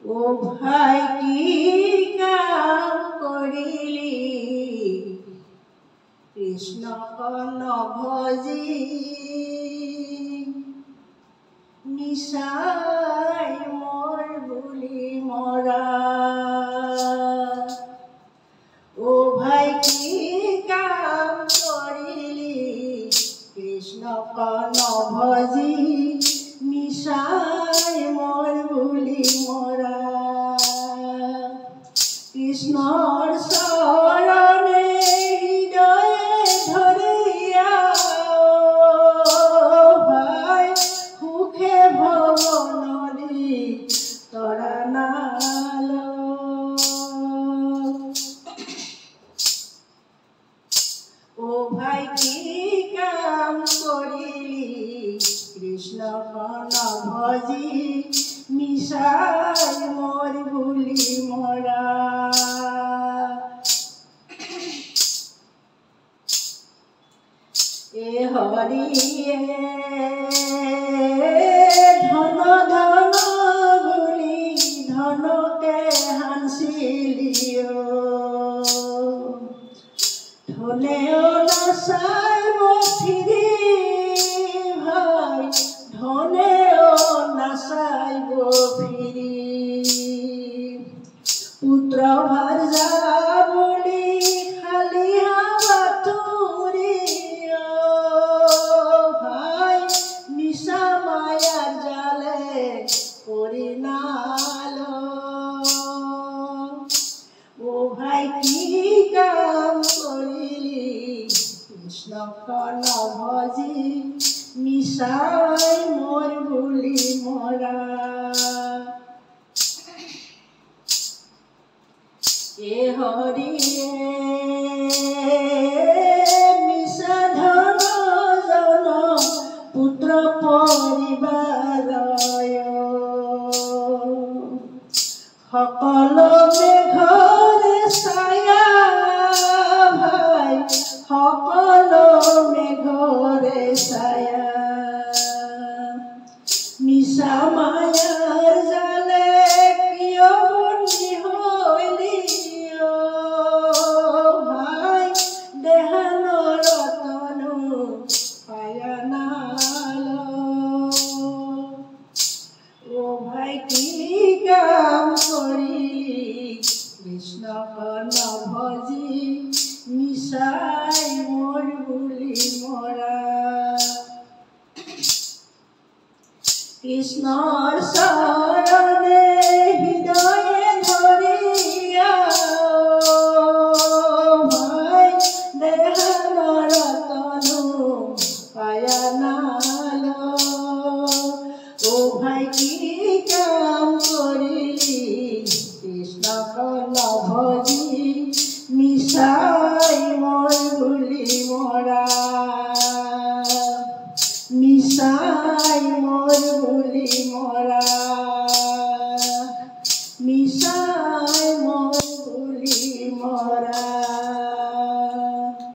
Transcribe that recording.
ও ভাই কি কাম করিলি কৃষ্ণ কর্ণ ভজি নিশাই মোর বুলি মরা ও ভাই কি কাম করিলি কৃষ্ণ কর্ণ ভজি নিশাই মোর বুলি মরা কৃষ্ণর শরণে হৃদয়ে ধরিয়া ভাই সুখে ভব নদী তরা নাল ও ভাই কি কাম করিলি কৃষ্ণ কর্ণ ভজি মিশাই মোর বুলি মরা এ হরিয়ে ধন ধন বুলি ধনকে হানছিলিও ধনেও নাচাইব ফিরি ভাই ধনেও নাচাইব ফিরি পুত্র ভার্যা বলি খালি হাওয়া তুরি ভাই নিশা মায়ার জালে পরিণাল ও ভাই কি কাম করিলি কৃষ্ণ কর্ণ ভজি মিশাই মোর বুলি মরা এ হরিয়ে মিশা ধন জন পুত্র পরিবার সকল মেঘরে ছায়া ভাই সকল মেঘরে ছায়া নিশা মায়ার জালে কিয় বন্দী হইলি ভাই দেহান রতন পায়া নাল ও ভাই কি কাম করিলি কৃষ্ণ কর্ণ ভজি মিশাই মোর বুলি মরা কৃষ্ণর শরণে হৃদয়ে